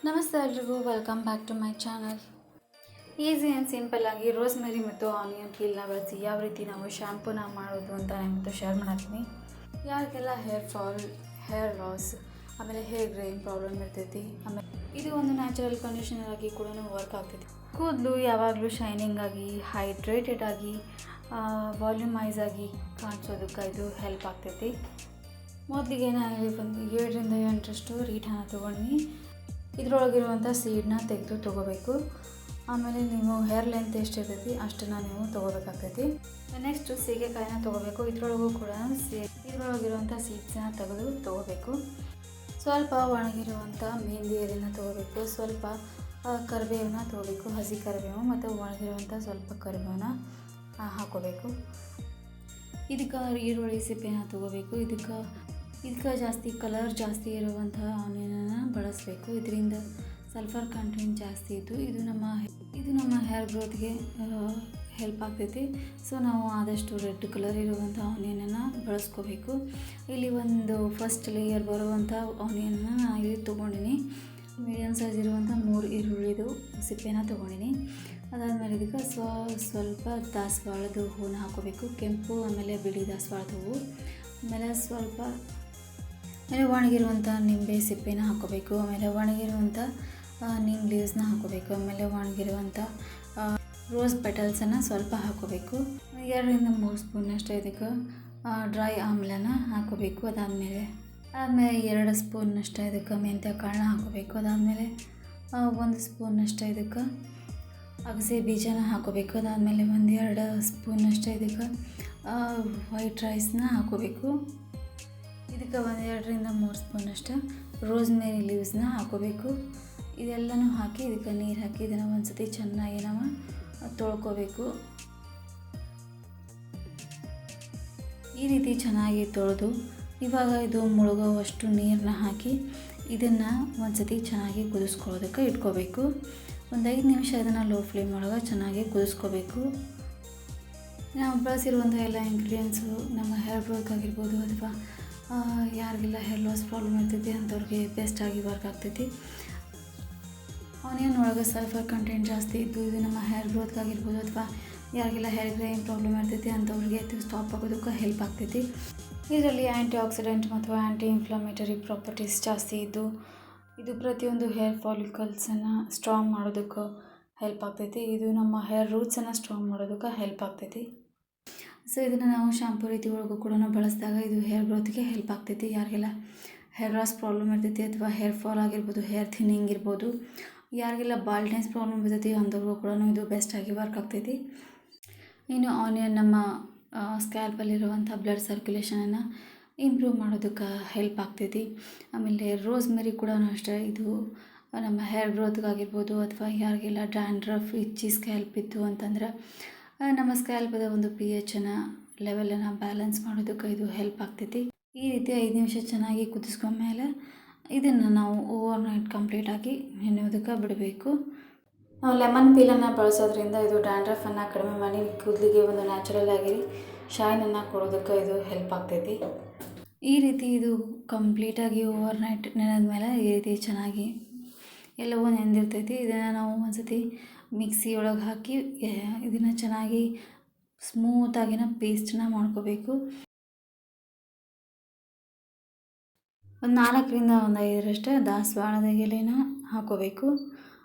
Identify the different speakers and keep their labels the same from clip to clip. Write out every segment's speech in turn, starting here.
Speaker 1: ನಮಸ್ತೆ ಎಲ್ರಿಗೂ, welcome back to my channel. Easy and simple ಆಗಿ ರೋಸ್ಮೆರಿ ಮತ್ತು ಆನಿಯನ್ ಪೀಲ್ನ ಬಳಸಿ ಯಾವ ರೀತಿ ನಾವು ಶ್ಯಾಂಪೂನ ಮಾಡೋದು ಅಂತ ನಾನು ಶೇರ್ ಮಾಡ್ತೀನಿ. ಯಾರಿಗೆಲ್ಲ ಹೇರ್ ಫಾಲ್, ಹೇರ್ ಲಾಸ್, ಆಮೇಲೆ ಹೇರ್ ಗ್ರೇನ್ ಪ್ರಾಬ್ಲಮ್ ಇರ್ತೈತಿ, ಆಮೇಲೆ ಇದು ಒಂದು ನ್ಯಾಚುರಲ್ ಕಂಡೀಷನರ್ ಆಗಿ ಕೂಡ ವರ್ಕ್ ಆಗ್ತೈತಿ. ಕೂದಲು ಯಾವಾಗಲೂ ಶೈನಿಂಗ್ ಆಗಿ, ಹೈಡ್ರೇಟೆಡ್ ಆಗಿ, ವಾಲ್ಯೂಮೈಸ್ ಆಗಿ ಕಾಣಿಸೋದಕ್ಕೆ ಇದು ಹೆಲ್ಪ್ ಆಗ್ತೈತಿ. ಮೊದಲಿಗೆ ನಾನು ಒಂದು 7ರಿಂದ 8ರಷ್ಟು ರೀಠಾನ ತೊಗೊಂಡು ಇದರೊಳಗಿರುವಂಥ ಸೀಡನ್ನ ತೆಗೆದು ತೊಗೋಬೇಕು. ಆಮೇಲೆ ನೀವು ಹೇರ್ ಲೆಂತ್ ಎಷ್ಟಿರ್ತೈತಿ ಅಷ್ಟನ್ನು ನೀವು ತೊಗೋಬೇಕಾಗ್ತೈತಿ. ನೆಕ್ಸ್ಟು ಸೀಗೆಕಾಯಿನ ತೊಗೋಬೇಕು. ಇದರೊಳಗೂ ಕೂಡ ಇದರೊಳಗಿರುವಂಥ ಸೀಡ್ಸನ್ನ ತೆಗೆದು ತೊಗೋಬೇಕು. ಸ್ವಲ್ಪ ಒಣಗಿರುವಂಥ ಮೆಹಂದಿ ಎಲೆನ ತೊಗೋಬೇಕು. ಸ್ವಲ್ಪ ಕರಿಬೇವನ್ನ ತೊಗೋಬೇಕು, ಹಸಿ ಕರಿಬೇವು ಮತ್ತು ಒಣಗಿರುವಂಥ ಸ್ವಲ್ಪ ಕರಿಬೇವನ್ನ ಹಾಕೋಬೇಕು. ಇದಕ್ಕೆ ಈರುಳ್ಳಿ ಸಿಪ್ಪೆನ ತೊಗೋಬೇಕು. ಇದಕ್ಕೆ ಜಾಸ್ತಿ ಕಲರ್ ಜಾಸ್ತಿ ಇರುವಂಥ ಆನಿಯನನ್ನು ಬಳಸಬೇಕು. ಇದರಿಂದ ಸಲ್ಫರ್ ಕಂಟೆಂಟ್ ಜಾಸ್ತಿ ಇದ್ದು ಇದು ನಮ್ಮ ಹೇರ್ ಗ್ರೋತ್ಗೆ ಹೆಲ್ಪ್ ಆಗ್ತೈತಿ. ಸೊ ನಾವು ಆದಷ್ಟು ರೆಡ್ ಕಲರ್ ಇರುವಂಥ ಆನಿಯನನ್ನು ಬಳಸ್ಕೋಬೇಕು. ಇಲ್ಲಿ ಒಂದು ಫಸ್ಟ್ ಲೇಯರ್ ಬರುವಂಥ ಆನಿಯನನ್ನು ನಾನು ಇಲ್ಲಿ ತೊಗೊಂಡಿನಿ. ಮೀಡಿಯಮ್ ಸೈಜ್ ಇರುವಂಥ 3 ಈರುಳ್ಳಿದು ಸಿಪ್ಪೆನ ತೊಗೊಂಡಿನಿ. ಅದಾದಮೇಲೆ ಇದಕ್ಕೆ ಸ್ವಲ್ಪ ದಾಸವಾಳದ ಹೂವನ್ನ ಹಾಕೋಬೇಕು. ಕೆಂಪು ಆಮೇಲೆ ಬಿಳಿ ದಾಸವಾಳದ ಹೂವು, ಆಮೇಲೆ ಒಣಗಿರುವಂಥ ನಿಂಬೆ ಸಿಪ್ಪೆನ ಹಾಕೋಬೇಕು. ಆಮೇಲೆ ಒಣಗಿರುವಂಥ ನೀಮ್ ಲೀವ್ಸ್ನ ಹಾಕೋಬೇಕು. ಆಮೇಲೆ ಒಣಗಿರುವಂಥ ರೋಸ್ ಪೆಟಲ್ಸನ್ನು ಸ್ವಲ್ಪ ಹಾಕೋಬೇಕು. 2ರಿಂದ 3 ಸ್ಪೂನಷ್ಟು ಇದಕ್ಕೆ ಡ್ರೈ ಆಮ್ಲನ ಹಾಕೋಬೇಕು. ಅದಾದಮೇಲೆ 2 ಸ್ಪೂನಷ್ಟು ಇದಕ್ಕೆ ಮೆಂತ್ಯ ಕಾಳನ್ನ ಹಾಕೋಬೇಕು. ಅದಾದಮೇಲೆ 1 ಸ್ಪೂನಷ್ಟು ಇದಕ್ಕೆ ಅಗಸೆ ಬೀಜನ ಹಾಕೋಬೇಕು. ಅದಾದಮೇಲೆ 1-2 ಸ್ಪೂನಷ್ಟು ಇದಕ್ಕೆ ವೈಟ್ ರೈಸ್ನ ಹಾಕೋಬೇಕು. ಇದಕ್ಕೆ 1-2ರಿಂದ 3 ಸ್ಪೂನಷ್ಟು ರೋಸ್ಮೆರಿ ಲೀವ್ಸ್ನ ಹಾಕೋಬೇಕು. ಇದೆಲ್ಲನೂ ಹಾಕಿ ಇದಕ್ಕೆ ನೀರು ಹಾಕಿ ಇದನ್ನು ಒಂದು ಸತಿ ಚೆನ್ನಾಗಿ ನಾವು ತೊಳ್ಕೊಬೇಕು. ಈ ರೀತಿ ಚೆನ್ನಾಗಿ ತೊಳೆದು ಇವಾಗ ಇದು ಮುಳುಗೋವಷ್ಟು ನೀರನ್ನ ಹಾಕಿ ಇದನ್ನು ಒಂದು ಸತಿ ಚೆನ್ನಾಗಿ ಕುದಿಸ್ಕೊಳ್ಳೋದಕ್ಕೆ ಇಟ್ಕೋಬೇಕು. ಒಂದು 5 ನಿಮಿಷ ಇದನ್ನು ಲೋ ಫ್ಲೇಮ್ ಒಳಗೆ ಚೆನ್ನಾಗಿ ಕುದಿಸ್ಕೋಬೇಕು. ನಾವು ಬಳಸಿರುವಂಥ ಎಲ್ಲ ಇಂಗ್ರೀಡಿಯೆಂಟ್ಸು ನಮ್ಮ ಹೇರ್ ಗ್ರೋತ್ ಆಗಿರ್ಬೋದು ಅಥವಾ ಯಾರಿಗೆಲ್ಲ ಹೇರ್ ಲಾಸ್ ಪ್ರಾಬ್ಲಮ್ ಇರ್ತೈತಿ ಅಂಥವ್ರಿಗೆ ಬೆಸ್ಟಾಗಿ ವರ್ಕ್ ಆಗ್ತೈತಿ. ಆನಿಯನ್ ಒಳಗೆ ಸಲ್ಫರ್ ಕಂಟೆಂಟ್ ಜಾಸ್ತಿ ಇದ್ದು ಇದು ನಮ್ಮ ಹೇರ್ ಗ್ರೋತ್ಗಾಗಿರ್ಬೋದು ಅಥವಾ ಯಾರಿಗೆಲ್ಲ ಹೇರ್ ಗ್ರೇನ್ ಪ್ರಾಬ್ಲಮ್ ಇರ್ತೈತಿ ಅಂಥವ್ರಿಗೆ ಇದು ಸ್ಟಾಪ್ ಆಗೋದಕ್ಕೆ ಹೆಲ್ಪ್ ಆಗ್ತೈತಿ. ಇದರಲ್ಲಿ ಆ್ಯಂಟಿ ಆಕ್ಸಿಡೆಂಟ್ ಮತ್ತು ಆ್ಯಂಟಿ ಇನ್ಫ್ಲಮೇಟರಿ ಪ್ರಾಪರ್ಟೀಸ್ ಜಾಸ್ತಿ ಇದ್ದು ಇದು ಪ್ರತಿಯೊಂದು ಹೇರ್ ಫಾಲಿಕಲ್ಸನ್ನು ಸ್ಟ್ರಾಂಗ್ ಮಾಡೋದಕ್ಕೆ ಹೆಲ್ಪ್ ಆಗ್ತೈತಿ. ಇದು ನಮ್ಮ ಹೇರ್ ರೂಟ್ಸನ್ನು ಸ್ಟ್ರಾಂಗ್ ಮಾಡೋದಕ್ಕೆ ಹೆಲ್ಪ್ ಆಗ್ತೈತಿ. ಸೊ ಇದನ್ನು ನಾವು ಶಾಂಪೂ ರೀತಿ ಒಳಗೂ ಕೂಡ ಬಳಸಿದಾಗ ಇದು ಹೇರ್ ಗ್ರೋತ್ಗೆ ಹೆಲ್ಪ್ ಆಗ್ತೈತಿ. ಯಾರಿಗೆಲ್ಲ ಹೇರ್ ಲಾಸ್ ಪ್ರಾಬ್ಲಮ್ ಇರ್ತೈತಿ ಅಥವಾ ಹೇರ್ ಫಾಲ್ ಆಗಿರ್ಬೋದು, ಹೇರ್ ಥಿನ್ನಿಂಗ್ ಇರ್ಬೋದು, ಯಾರಿಗೆಲ್ಲ ಬಾಲ್ಡ್ನೆಸ್ ಪ್ರಾಬ್ಲಮ್ ಇರ್ತೈತಿ ಅಂಥವ್ರಿಗೂ ಕೂಡ ಇದು ಬೆಸ್ಟಾಗಿ ವರ್ಕ್ ಆಗ್ತೈತಿ. ಇನ್ನು ಆನಿಯನ್ ನಮ್ಮ ಸ್ಕ್ಯಾಲ್ಪಲ್ಲಿರುವಂಥ ಬ್ಲಡ್ ಸರ್ಕ್ಯುಲೇಷನನ್ನು ಇಂಪ್ರೂವ್ ಮಾಡೋದಕ್ಕೆ ಹೆಲ್ಪ್ ಆಗ್ತೈತಿ. ಆಮೇಲೆ ರೋಸ್ಮೆರಿ ಕೂಡ ಅಷ್ಟೇ, ಇದು ನಮ್ಮ ಹೇರ್ ಗ್ರೋತ್ಗಾಗಿರ್ಬೋದು ಅಥವಾ ಯಾರಿಗೆಲ್ಲ ಡ್ಯಾಂಡ್ರಫ್ ಇಚ್ಚಿ ಸ್ಕ್ಯಾಲ್ಪ್ ಇತ್ತು ಅಂತಂದ್ರೆ ನಮ್ಮ ಸ್ಕ್ಯಾಲ್ಪದ ಒಂದು pH ಲೆವೆಲನ್ನು ಬ್ಯಾಲೆನ್ಸ್ ಮಾಡೋದಕ್ಕೆ ಇದು ಹೆಲ್ಪ್ ಆಗ್ತೈತಿ. ಈ ರೀತಿ 5 ನಿಮಿಷ ಚೆನ್ನಾಗಿ ಕುದಿಸ್ಕೊಂಡ್ಮೇಲೆ ಇದನ್ನು ನಾವು ಓವರ್ನೈಟ್ ಕಂಪ್ಲೀಟಾಗಿ ನೆನೆಯೋದಕ್ಕೆ ಬಿಡಬೇಕು. ನಾವು ಲೆಮನ್ ಪೀಲನ್ನು ಬಳಸೋದ್ರಿಂದ ಇದು ಡ್ಯಾಂಡ್ರಫನ್ನು ಕಡಿಮೆ ಮಾಡಿ ಕೂದಲಿಗೆ ಒಂದು ನ್ಯಾಚುರಲ್ ಆಗಿ ಶೈನನ್ನು ಕೊಡೋದಕ್ಕೆ ಇದು ಹೆಲ್ಪ್ ಆಗ್ತೈತಿ. ಈ ರೀತಿ ಇದು ಕಂಪ್ಲೀಟಾಗಿ ಓವರ್ನೈಟ್ ನೆನೆದ ಮೇಲೆ ಈ ರೀತಿ ಚೆನ್ನಾಗಿ ಎಲ್ಲವೂ ನೆಂದಿರ್ತೈತಿ. ಇದನ್ನು ನಾವು ಒಂದು ಸತಿ ಮಿಕ್ಸಿ ಒಳಗೆ ಹಾಕಿ ಇದನ್ನು ಚೆನ್ನಾಗಿ ಸ್ಮೂತಾಗಿನ ಪೇಸ್ಟನ್ನ ಮಾಡ್ಕೋಬೇಕು. ಒಂದು 4ರಿಂದ 5ರಷ್ಟು ದಾಸವಾಳದ ಎಲೆನ ಹಾಕೋಬೇಕು.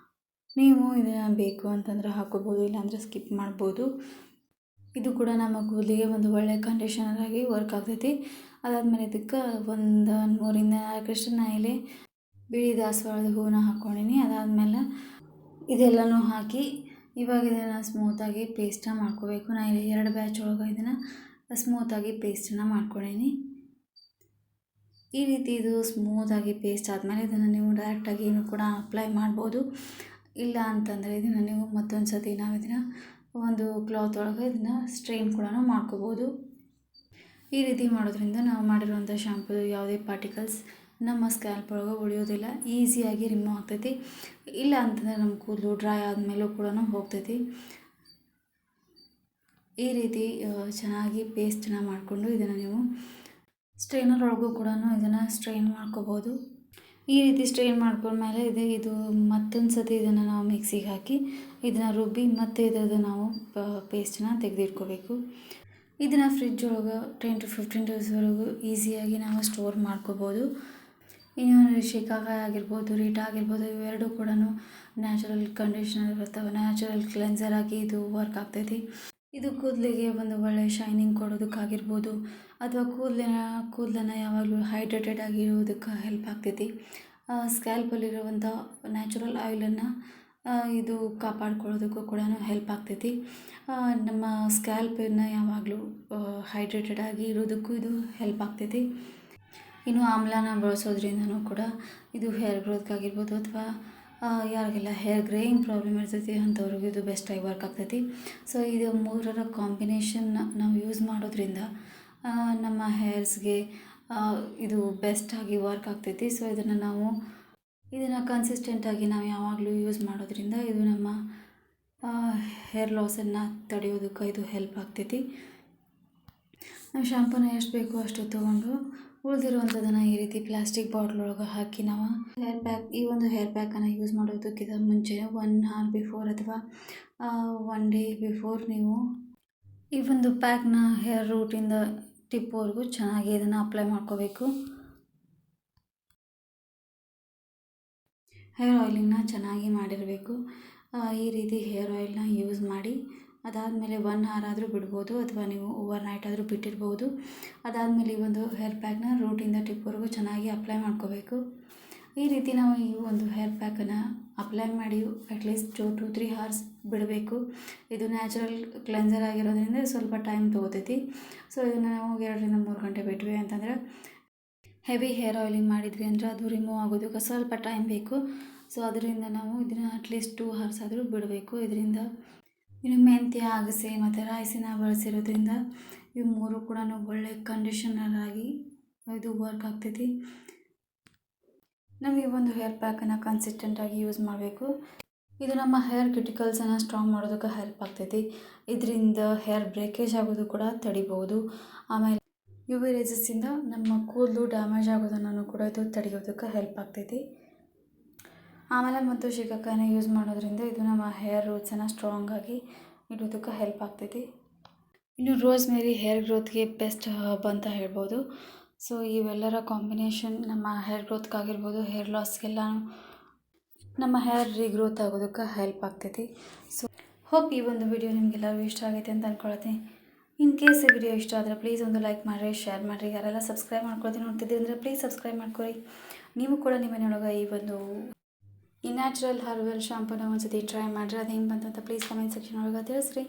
Speaker 1: ನೀವು ಇದನ್ನು ಬೇಕು ಅಂತಂದ್ರೆ ಹಾಕೋಬೋದು, ಇಲ್ಲಾಂದರೆ ಸ್ಕಿಪ್ ಮಾಡ್ಬೋದು. ಇದು ಕೂಡ ನಮ್ಮ ಕೂದಲಿಗೆ ಒಂದು ಒಳ್ಳೆಯ ಕಂಡೀಷನರ್ ಆಗಿ ವರ್ಕ್ ಆಗ್ತೈತಿ. ಅದಾದಮೇಲೆ ಇದಕ್ಕೆ 3ರಿಂದ 4ರಷ್ಟು ಎಲೆ ಬಿಳಿ ದಾಸವಾಳದ ಹೂವನ್ನ ಹಾಕ್ಕೊಂಡಿನಿ. ಅದಾದಮೇಲೆ ಇದೆಲ್ಲನೂ ಹಾಕಿ ಇವಾಗ ಇದನ್ನು ಸ್ಮೂತಾಗಿ ಪೇಸ್ಟನ್ನ ಮಾಡ್ಕೋಬೇಕು. ನಾನು ಇಲ್ಲಿ 2 ಬ್ಯಾಚ್ ಒಳಗೆ ಇದನ್ನು ಸ್ಮೂತಾಗಿ ಪೇಸ್ಟನ್ನು ಮಾಡ್ಕೊಂಡಿನಿ. ಈ ರೀತಿ ಇದು ಸ್ಮೂತಾಗಿ ಪೇಸ್ಟ್ ಆದಮೇಲೆ ಇದನ್ನು ನೀವು ಡೈರೆಕ್ಟಾಗಿ ಕೂಡ ಅಪ್ಲೈ ಮಾಡ್ಬೋದು. ಇಲ್ಲ ಅಂತಂದರೆ ಇದನ್ನು ನೀವು ಮತ್ತೊಂದು ಸತಿ ನಾವು ಇದನ್ನು ಒಂದು ಕ್ಲಾತ್ ಒಳಗೆ ಇದನ್ನು ಸ್ಟ್ರೈನ್ ಕೂಡ ಮಾಡ್ಕೋಬೋದು. ಈ ರೀತಿ ಮಾಡೋದ್ರಿಂದ ನಾವು ಮಾಡಿರುವಂಥ ಶಾಂಪೂದು ಯಾವುದೇ ಪಾರ್ಟಿಕಲ್ಸ್ ನಮ್ಮ ಸ್ಕ್ಯಾಲ್ಪ್ ಒಳಗೆ ಉಳಿಯೋದಿಲ್ಲ, ಈಸಿಯಾಗಿ ರಿಮೂವ್ ಆಗ್ತೈತಿ. ಇಲ್ಲ ಅಂತಂದರೆ ನಮ್ಮ ಕೂದಲು ಡ್ರೈ ಆದಮೇಲೂ ಕೂಡ ಹೋಗ್ತೈತಿ. ಈ ರೀತಿ ಚೆನ್ನಾಗಿ ಪೇಸ್ಟನ್ನ ಮಾಡಿಕೊಂಡು ಇದನ್ನು ನೀವು ಸ್ಟ್ರೈನರ್ ಒಳಗೂ ಕೂಡ ಇದನ್ನು ಸ್ಟ್ರೈನ್ ಮಾಡ್ಕೋಬೋದು. ಈ ರೀತಿ ಸ್ಟ್ರೈನ್ ಮಾಡ್ಕೊಂಡ್ಮೇಲೆ ಇದು ಮತ್ತೊಂದು ಸತಿ ಇದನ್ನು ನಾವು ಮಿಕ್ಸಿಗೆ ಹಾಕಿ ಇದನ್ನು ರುಬ್ಬಿ ಮತ್ತೆ ಇದರದ್ದು ನಾವು ಪೇಸ್ಟನ್ನ ತೆಗೆದಿಟ್ಕೋಬೇಕು. ಇದನ್ನು ಫ್ರಿಡ್ಜ್ ಒಳಗೆ 10 to 15 ಡೇಸ್ವರೆಗೂ ಈಸಿಯಾಗಿ ನಾವು ಸ್ಟೋರ್ ಮಾಡ್ಕೋಬೋದು. ಇನ್ನು ಶಿಕಾಕಾಯಿ ಆಗಿರ್ಬೋದು, ರೀಟಾ ಆಗಿರ್ಬೋದು, ಇವೆರಡೂ ಕೂಡ ನ್ಯಾಚುರಲ್ ಕಂಡೀಷ್ನರ್ ಅಥವಾ ನ್ಯಾಚುರಲ್ ಕ್ಲೆನ್ಸರ್ ಆಗಿ ಇದು ವರ್ಕ್ ಆಗ್ತೈತಿ. ಇದು ಕೂದಲಿಗೆ ಒಂದು ಒಳ್ಳೆಯ ಶೈನಿಂಗ್ ಕೊಡೋದಕ್ಕಾಗಿರ್ಬೋದು ಅಥವಾ ಕೂದಲನ್ನು ಯಾವಾಗಲೂ ಹೈಡ್ರೇಟೆಡ್ ಆಗಿರೋದಕ್ಕೆ ಹೆಲ್ಪ್ ಆಗ್ತೈತಿ. ಸ್ಕ್ಯಾಲ್ಪಲ್ಲಿರುವಂಥ ನ್ಯಾಚುರಲ್ ಆಯಿಲನ್ನು ಇದು ಕಾಪಾಡ್ಕೊಳ್ಳೋದಕ್ಕೂ ಕೂಡ ಹೆಲ್ಪ್ ಆಗ್ತೈತಿ. ನಮ್ಮ ಸ್ಕ್ಯಾಲ್ಪನ್ನು ಯಾವಾಗಲೂ ಹೈಡ್ರೇಟೆಡ್ ಆಗಿ ಇರೋದಕ್ಕೂ ಇದು ಹೆಲ್ಪ್ ಆಗ್ತೈತಿ. ಇನ್ನು ಆಮ್ಲನ ಬಳಸೋದ್ರಿಂದನೂ ಕೂಡ ಇದು ಹೇರ್ ಗ್ರೋತ್ಗಾಗಿರ್ಬೋದು ಅಥವಾ ಯಾರಿಗೆಲ್ಲ ಹೇರ್ ಗ್ರೇಯಿಂಗ್ ಪ್ರಾಬ್ಲಮ್ ಇರ್ತೈತಿ ಅಂಥವ್ರಿಗೆ ಇದು ಬೆಸ್ಟಾಗಿ ವರ್ಕ್ ಆಗ್ತೈತಿ. ಸೊ ಇದು ಮೂರರ ಕಾಂಬಿನೇಷನ್ನ ನಾವು ಯೂಸ್ ಮಾಡೋದ್ರಿಂದ ನಮ್ಮ ಹೇರ್ಸ್ಗೆ ಇದು ಬೆಸ್ಟಾಗಿ ವರ್ಕ್ ಆಗ್ತೈತಿ. ಸೊ ಇದನ್ನು ಕನ್ಸಿಸ್ಟೆಂಟಾಗಿ ನಾವು ಯಾವಾಗಲೂ ಯೂಸ್ ಮಾಡೋದ್ರಿಂದ ಇದು ನಮ್ಮ ಹೇರ್ ಲಾಸನ್ನು ತಡೆಯೋದಕ್ಕೆ ಇದು ಹೆಲ್ಪ್ ಆಗ್ತೈತಿ. ನಾವು ಶಾಂಪೂನ ಎಷ್ಟು ಬೇಕೋ ಅಷ್ಟು ತೊಗೊಂಡು ಉಳಿದಿರುವಂಥದ್ದನ್ನು ಈ ರೀತಿ ಪ್ಲಾಸ್ಟಿಕ್ ಬಾಟ್ಲ್ ಒಳಗೆ ಹಾಕಿ ನಾವು ಈ ಒಂದು ಹೇರ್ ಪ್ಯಾಕನ್ನು ಯೂಸ್ ಮಾಡೋದಕ್ಕಿಂತ ಮುಂಚೆ 1 hour ಬಿಫೋರ್ ಅಥವಾ 1 day ಬಿಫೋರ್ ನೀವು ಈ ಒಂದು ಪ್ಯಾಕ್ನ ಹೇರ್ ರೂಟಿಂದ ಟಿಪ್ವರೆಗೂ ಚೆನ್ನಾಗಿ ಇದನ್ನು ಅಪ್ಲೈ ಮಾಡ್ಕೋಬೇಕು. ಹೇರ್ ಆಯಿಲಿಂಗ್ನ ಚೆನ್ನಾಗಿ ಮಾಡಿರಬೇಕು. ಈ ರೀತಿ ಹೇರ್ ಆಯಿಲ್ನ ಯೂಸ್ ಮಾಡಿ ಅದಾದಮೇಲೆ 1 hour ಆದರೂ ಬಿಡ್ಬೋದು ಅಥವಾ ನೀವು ಓವರ್ ನೈಟ್ ಆದರೂ ಬಿಟ್ಟಿರ್ಬೋದು. ಅದಾದಮೇಲೆ ಈ ಒಂದು ಹೇರ್ ಪ್ಯಾಕ್ನ ರೂಟಿಂದ ಟಿಪ್ವರೆಗೂ ಚೆನ್ನಾಗಿ ಅಪ್ಲೈ ಮಾಡ್ಕೋಬೇಕು. ಈ ರೀತಿ ನಾವು ಈ ಒಂದು ಹೇರ್ ಪ್ಯಾಕನ್ನು ಅಪ್ಲೈ ಮಾಡಿ ಅಟ್ಲೀಸ್ಟ್ 2 to 3 hours ಬಿಡಬೇಕು. ಇದು ನ್ಯಾಚುರಲ್ ಕ್ಲೆನ್ಸರ್ ಆಗಿರೋದ್ರಿಂದ ಸ್ವಲ್ಪ ಟೈಮ್ ತೊಗೋತೈತಿ. ಸೊ ಇದನ್ನು ನಾವು 2 ರಿಂದ 3 ಗಂಟೆ ಬಿಟ್ವಿ ಅಂತಂದರೆ ಹೆವಿ ಹೇರ್ ಆಯಿಲಿಂಗ್ ಮಾಡಿದ್ವಿ ಅಂದರೆ ಅದು ರಿಮೂವ್ ಆಗೋದಕ್ಕೆ ಸ್ವಲ್ಪ ಟೈಮ್ ಬೇಕು. ಸೊ ಅದರಿಂದ ನಾವು ಇದನ್ನು ಅಟ್ಲೀಸ್ಟ್ 2 hours ಆದರೂ ಬಿಡಬೇಕು. ಇದರಿಂದ ಇನ್ನು ಮೆಂತ್ಯ, ಅಗಸೆ ಮತ್ತು ರೈಸಿನ ಬಳಸಿರೋದ್ರಿಂದ ಇವು ಮೂರು ಕೂಡ ಒಳ್ಳೆ ಕಂಡೀಷನರ್ ಆಗಿ ಇದು ವರ್ಕ್ ಆಗ್ತೈತಿ. ನಾವು ಈ ಒಂದು ಹೇರ್ ಪ್ಯಾಕನ್ನು ಕನ್ಸಿಸ್ಟೆಂಟಾಗಿ ಯೂಸ್ ಮಾಡಬೇಕು. ಇದು ನಮ್ಮ ಹೇರ್ ಕ್ಯುಟಿಕಲ್ಸನ್ನು ಸ್ಟ್ರಾಂಗ್ ಮಾಡೋದಕ್ಕೆ ಹೆಲ್ಪ್ ಆಗ್ತೈತಿ. ಇದರಿಂದ ಹೇರ್ ಬ್ರೇಕೇಜ್ ಆಗೋದು ಕೂಡ ತಡಿಬೋದು. ಆಮೇಲೆ UV ರೇಸಸ್ಸಿಂದ ನಮ್ಮ ಕೂದಲು ಡ್ಯಾಮೇಜ್ ಆಗೋದನ್ನು ಕೂಡ ಇದು ತಡೆಯೋದಕ್ಕೆ ಹೆಲ್ಪ್ ಆಗ್ತೈತಿ. ಆಮೇಲೆ ಮತ್ತು ಶಿಕಾಕಾಯಿನ ಯೂಸ್ ಮಾಡೋದ್ರಿಂದ ಇದು ನಮ್ಮ ಹೇರ್ ರೂಟ್ಸನ್ನು ಸ್ಟ್ರಾಂಗಾಗಿ ಇಡೋದಕ್ಕೆ ಹೆಲ್ಪ್ ಆಗ್ತೈತಿ. ಇನ್ನು ರೋಸ್ಮೇರಿ ಹೇರ್ ಗ್ರೋತ್ಗೆ ಬೆಸ್ಟ್ ಹರ್ಬ್ ಅಂತ ಹೇಳ್ಬೋದು. ಸೊ ಇವೆಲ್ಲರ ಕಾಂಬಿನೇಷನ್ ನಮ್ಮ ಹೇರ್ ಗ್ರೋತ್ಗಾಗಿರ್ಬೋದು, ಹೇರ್ ಲಾಸ್ಗೆಲ್ಲ ನಮ್ಮ ಹೇರ್ ರೀಗ್ರೋತ್ ಆಗೋದಕ್ಕೆ ಹೆಲ್ಪ್ ಆಗ್ತೈತಿ. ಸೊ ಹೋಪ್ ಈ ಒಂದು ವಿಡಿಯೋ ನಿಮಗೆಲ್ಲರಿಗೂ ಇಷ್ಟ ಆಗೈತೆ ಅಂತ ಅಂದ್ಕೊಳ್ತೀನಿ. ಇನ್ ಕೇಸ್ ಈ ವಿಡಿಯೋ ಇಷ್ಟ ಆದರೆ ಪ್ಲೀಸ್ ಒಂದು ಲೈಕ್ ಮಾಡಿರಿ, ಶೇರ್ ಮಾಡಿರಿ. ಯಾರೆಲ್ಲ ಸಬ್ಸ್ಕ್ರೈಬ್ ಮಾಡ್ಕೊಳ್ತೀನಿ ನೋಡ್ತಿದ್ದೀವಿ ಅಂದರೆ ಪ್ಲೀಸ್ ಸಬ್ಸ್ಕ್ರೈಬ್ ಮಾಡ್ಕೊರಿ. ನೀವು ಕೂಡ ನಿಮ್ಮ ಮನೆಯೊಳಗೆ ಈ ನ್ಯಾಚುರಲ್ ಹರ್ಬಲ್ ಶಾಂಪೂನ ಒಂದು ಸತಿ ಟ್ರೈ ಮಾಡಿರಿ. ಅದು ಹೆಂಗೆ ಬಂತು ಅಂತ ಪ್ಲೀಸ್ ಕಮೆಂಟ್ ಸೆಕ್ಷನ್ ಒಳಗೆ ತಿಳಿಸ್ರಿ.